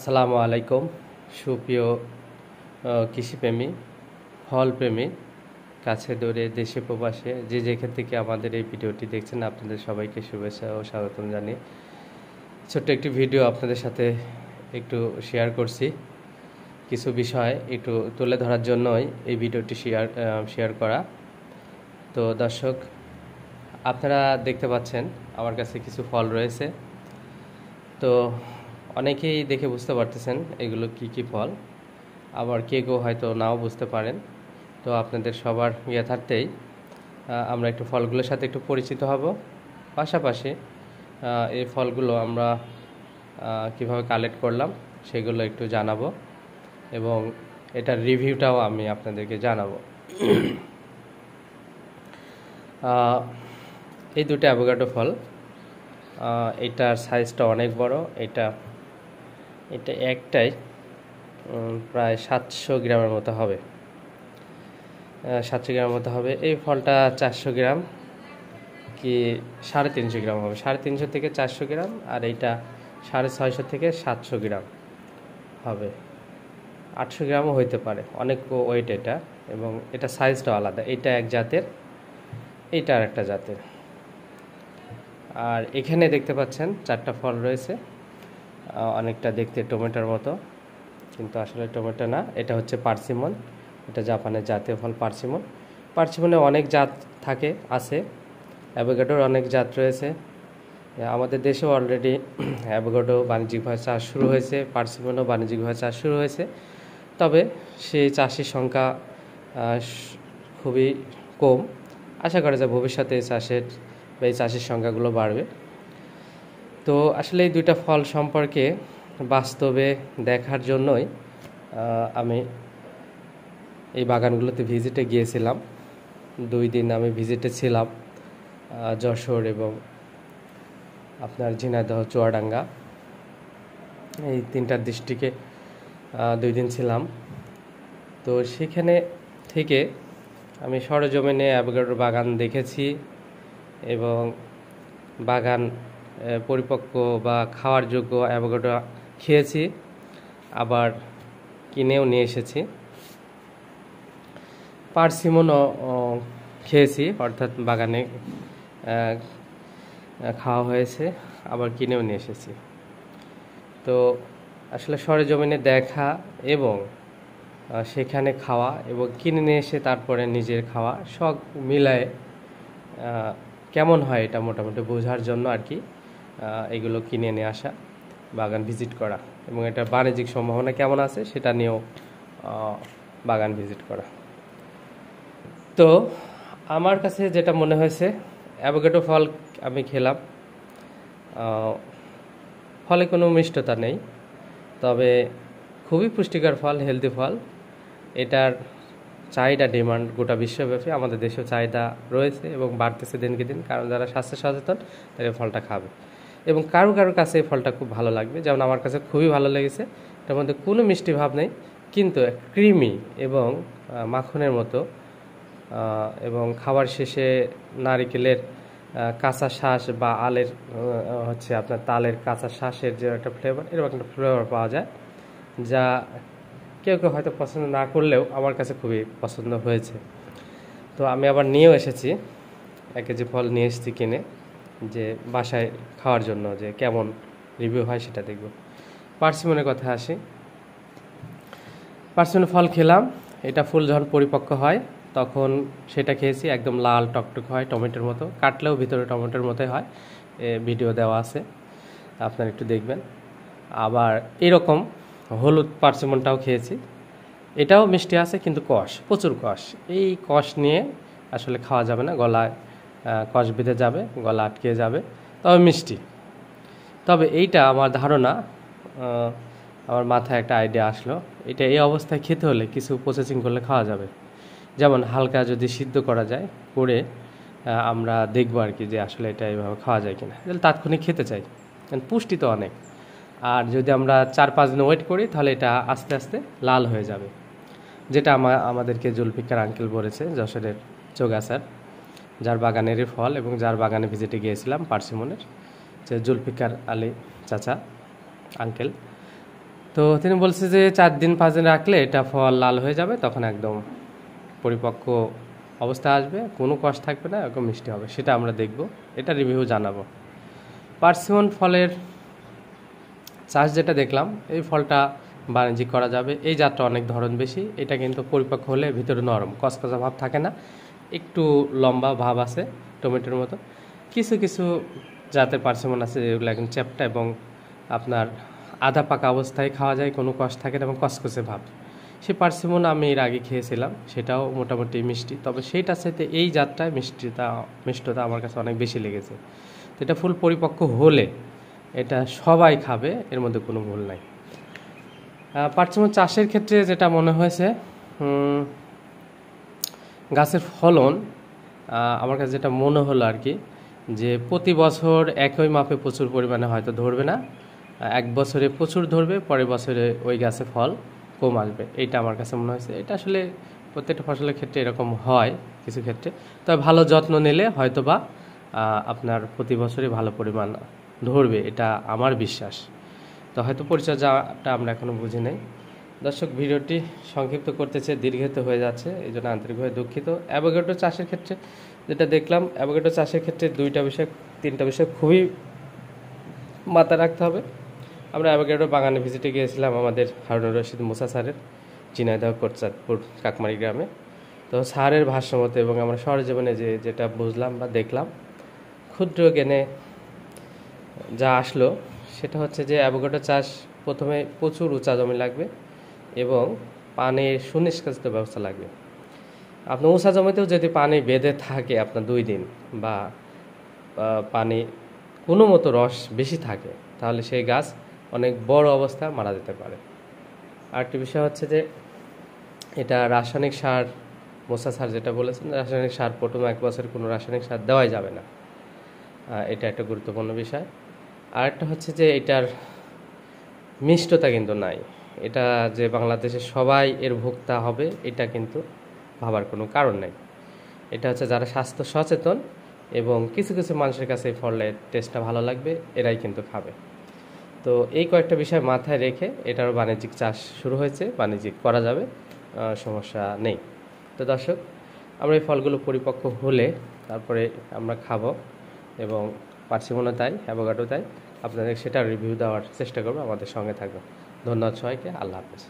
আসসালামু আলাইকুম সুপ্রিয় কৃষিপ্রেমী ফলপ্রেমী কাছে দূরে দেশে প্রবাসে যে যেখান থেকে আমাদের এই ভিডিওটি দেখছেন আপনাদের সবাইকে শুভেচ্ছা ও স্বাগতম জানিয়ে ছোট্ট একটি ভিডিও আপনাদের সাথে একটু শেয়ার করছি। কিছু বিষয় একটু তুলে ধরার জন্যই এই ভিডিওটি শেয়ার করা। তো দর্শক, আপনারা দেখতে পাচ্ছেন আমার কাছে কিছু ফল রয়েছে। তো অনেকেই দেখে বুঝতে পারতেছেন এগুলো কি কি ফল, আবার কেউ হয়তো নাও বুঝতে পারেন। তো আপনাদের সবার জ্ঞাতার্থেই আমরা একটু ফলগুলোর সাথে একটু পরিচিত হব, পাশাপাশি এই ফলগুলো আমরা কিভাবে কালেক্ট করলাম সেগুলো একটু জানাবো এবং এটার রিভিউটাও আমি আপনাদেরকে জানাবো। এই দুটো অ্যাভোকাডো ফল, এটার সাইজটা অনেক বড়। এটা একটাই প্রায় 700 গ্রামের মতো হবে, 700 গ্রামের মতো হবে। এই ফলটা 400 গ্রাম কি 350 গ্রাম হবে, 350 থেকে 400 গ্রাম, আর এইটা 650 থেকে 700 গ্রাম হবে। 800 গ্রামও হইতে পারে, অনেক ওয়েট এটা, এবং এটা সাইজটাও আলাদা। এটা এক জাতের, এইটা আর একটা জাতের। আর এখানে দেখতে পাচ্ছেন 4টা ফল রয়েছে, অনেকটা দেখতে টমেটোর মতো, কিন্তু আসলে টমেটো না, এটা হচ্ছে পার্সিমন। এটা জাপানের জাতীয় ফল পার্সিমন। পার্সিমনে অনেক জাত আছে, অ্যাভোকাডোর অনেক জাত রয়েছে। আমাদের দেশেও অলরেডি অ্যাভোকাডো বাণিজ্যিকভাবে চাষ শুরু হয়েছে, পার্সিমনও বাণিজ্যিকভাবে চাষ শুরু হয়েছে। তবে সেই চাষির সংখ্যা খুবই কম। আশা করা যায় ভবিষ্যতে এই চাষের সংখ্যাগুলো বাড়বে। তো আসলে এই দুইটা ফল সম্পর্কে বাস্তবে দেখার জন্যই আমি এই বাগানগুলোতে ভিজিটে গিয়েছিলাম। 2 দিন আমি ভিজিটে ছিলাম, যশোর এবং আপনার ঝিনাইদহ, চুয়াডাঙ্গা, এই 3টা ডিস্ট্রিক্টে 2 দিন ছিলাম। তো সেখানে থেকে আমি সরেজমিনে অ্যাভোকাডোর বাগান দেখেছি এবং বাগান পরিপক্ক বা খাওয়ার যোগ্য অ্যাভোকাডো খেয়েছি, আবার কিনেও নিয়ে এসেছি। পার্সিমনও খেয়েছি, অর্থাৎ বাগানে খাওয়া হয়েছে, আবার কিনেও নিয়ে এসেছি। তো আসলে সরেজমিনে দেখা এবং সেখানে খাওয়া এবং কিনে নিয়ে এসে তারপরে নিজের খাওয়া সব মিলায়ে কেমন হয় এটা মোটামুটি বোঝার জন্য আর কি এগুলো কিনে নিয়ে আসা, বাগান ভিজিট করা, এবং এটা বাণিজ্যিক সম্ভাবনা কেমন আছে সেটা নিয়েও বাগান ভিজিট করা। তো আমার কাছে যেটা মনে হয়েছে, অ্যাভোকাডো ফল আমি খেলাম, ফলে কোনো মিষ্টতা নেই, তবে খুবই পুষ্টিকর ফল, হেলদি ফল। এটার চাহিদা, ডিমান্ড গোটা বিশ্বব্যাপী, আমাদের দেশেও চাহিদা রয়েছে এবং বাড়তেছে দিনকে দিন, কারণ যারা স্বাস্থ্য সচেতন তারা এই ফলটা খাবে এবং কারো কাছে এই ফলটা খুব ভালো লাগবে। যেমন আমার কাছে খুবই ভালো লেগেছে। এটার মধ্যে কোনো মিষ্টি ভাব নেই, কিন্তু ক্রিমি এবং মাখনের মতো, এবং খাবার শেষে নারিকেলের কাঁচা শ্বাস বা হচ্ছে আপনার তালের কাঁচা শ্বাসের যে একটা ফ্লেভার, এরকম একটা ফ্লেভার পাওয়া যায়, যা কেউ হয়তো পছন্দ না করলেও আমার কাছে খুবই পছন্দ হয়েছে। তো আমি আবার নিয়েও এসেছি, 1 কেজি ফল নিয়ে এসেছি কিনে, যে বাসায় খাওয়ার জন্য যে কেমন রিভিউ হয় সেটা দেখব। পার্সিমনের কথা আসি। পার্সিমনের ফল খেলাম, এটা ফুল যখন পরিপক্ক হয় তখন সেটা খেয়েছি, একদম লাল টকটক হয়, টমেটোর মতো, কাটলেও ভিতরে টমেটোর মতোই হয়, ভিডিও দেওয়া আছে, আপনারা একটু দেখবেন। আবার এরকম হলুদ পার্সিমনটাও খেয়েছি, এটাও মিষ্টি আছে কিন্তু কষ, প্রচুর কষ। এই কষ নিয়ে আসলে খাওয়া যাবে না, গলায় কষ বেঁধে যাবে, গলা আটকে যাবে, তবে মিষ্টি। তবে এইটা আমার ধারণা, আমার মাথায় একটা আইডিয়া আসলো, এটা এই অবস্থায় খেতে হলে কিছু প্রসেসিং করলে খাওয়া যাবে। যেমন হালকা যদি সিদ্ধ করা যায়, করে আমরা দেখবো আর কি যে আসলে এটা এইভাবে খাওয়া যায় কিনা, তাহলে তাৎক্ষণিক খেতে চাই, কারণ পুষ্টি তো অনেক। আর যদি আমরা 4-5 দিন ওয়েট করি তাহলে এটা আস্তে আস্তে লাল হয়ে যাবে, যেটা আমাদেরকে জুলফিকার আঙ্কেল বলেছে, যশোরের চৌগাছার, যার বাগানেরই ফল এবং যার বাগানে ভিজিটে গিয়েছিলাম পার্সিমনের, যে জুলফিকার আলী চাচা আঙ্কেল। তো তিনি বলছে যে 4 দিন 5 দিন রাখলে এটা ফল লাল হয়ে যাবে, তখন একদম পরিপক্ক অবস্থা আসবে, কোনো কষ থাকবে না, একদম মিষ্টি হবে। সেটা আমরা দেখব, এটা রিভিউ জানাবো। পার্সিমন ফলের চাষ যেটা দেখলাম, এই ফলটা বাণিজ্যিক করা যাবে। এই জাতটা অনেক ধরন বেশি, এটা কিন্তু পরিপক্ক হলে ভিতরে নরম, কসকসা ভাব থাকে না, একটু লম্বা ভাব আছে টমেটোর মতো। কিছু কিছু জাতের পার্সিমন আছে যেগুলো একদম চ্যাপ্টা এবং আপনার আধা পাকা অবস্থায় খাওয়া যায়, কোনো কষ থাকে না এবং কসকসে ভাব। সেই পার্সিমন আমি এর আগে খেয়েছিলাম, সেটাও মোটামুটি মিষ্টি, তবে সেইটার সাথে এই জাতটায় মিষ্টতা আমার কাছে অনেক বেশি লেগেছে। তো এটা ফুল পরিপক্ক হলে এটা সবাই খাবে, এর মধ্যে কোনো ভুল নাই। পার্সিমন চাষের ক্ষেত্রে যেটা মনে হয়েছে, গাছের ফলন আমার কাছে যেটা মনে হলো আর কি, যে প্রতি বছর একই মাপে প্রচুর পরিমাণে হয়তো ধরবে না, এক বছরে প্রচুর ধরবে, পরের বছরে ওই গাছে ফল কম আসবে, এইটা আমার কাছে মনে হয়েছে। এটা আসলে প্রত্যেকটা ফসলের ক্ষেত্রে এরকম হয় কিছু ক্ষেত্রে, তবে ভালো যত্ন নিলে হয়তো বা আপনার প্রতি বছরই ভালো পরিমাণ ধরবে, এটা আমার বিশ্বাস। তো হয়তো পরিচর্যাটা আমরা এখনও বুঝি নাই। দর্শক, ভিডিওটি সংক্ষিপ্ত করতেছে, দীর্ঘিত হয়ে যাচ্ছে, এই জন্য আন্তরিকভাবে দুঃখিত। অ্যাভোকাডো চাষের ক্ষেত্রে যেটা দেখলাম, অ্যাভোকাডো চাষের ক্ষেত্রে 3টা বিষয় খুবই মাথায় রাখতে হবে। আমরা অ্যাভোকাডো বাগানে ভিজিটে গিয়েছিলাম আমাদের হারুনুর রশিদ মুসা স্যারের, ঝিনাইদহ কোটচাঁদপুর কাকমারি গ্রামে। তো স্যারের ভাষ্যমতে এবং আমরা সরজীবনে যেটা বুঝলাম বা দেখলাম, ক্ষুদ্র জ্ঞানে যা আসলো, সেটা হচ্ছে যে অ্যাভোকাডো চাষ প্রথমে প্রচুর উঁচা জমি লাগবে এবং পানির সুনিষ্কাশিত ব্যবস্থা লাগবে। আপনার উঁচা জমিতেও যদি পানি বেঁধে থাকে আপনার 2 দিন, বা পানি কোনো মতো রস বেশি থাকে, তাহলে সেই গাছ অনেক বড় অবস্থায় মারা যেতে পারে। আরেকটি বিষয় হচ্ছে যে এটা রাসায়নিক সার, মোসা স্যার যেটা বলেছেন, রাসায়নিক সার প্রথম 1 বছর কোনো রাসায়নিক সার দেওয়াই যাবে না, এটা একটা গুরুত্বপূর্ণ বিষয়। আরেকটা হচ্ছে যে এটার মিষ্টতা কিন্তু নাই, এটা যে বাংলাদেশে সবাই এর ভোক্তা হবে এটা কিন্তু ভাবার কোনো কারণ নেই। এটা হচ্ছে যারা স্বাস্থ্য সচেতন এবং কিছু কিছু মানুষের কাছে এই ফলের টেস্টটা ভালো লাগবে, এরাই কিন্তু খাবে। তো এই কয়েকটা বিষয় মাথায় রেখে এটারও বাণিজ্যিক চাষ শুরু হয়েছে, বাণিজ্যিক করা যাবে, সমস্যা নেই। তো দর্শক, আমরা এই ফলগুলো পরিপক্ক হলে তারপরে আমরা খাবো, এবং পার্সিমনও তাই, অ্যাভোকাডো তাই, আপনাদের সেটা রিভিউ দেওয়ার চেষ্টা করবো, আমাদের সঙ্গে থাকবে। ধন্যবাদ সবাইকে, আল্লাহ হাফেজ।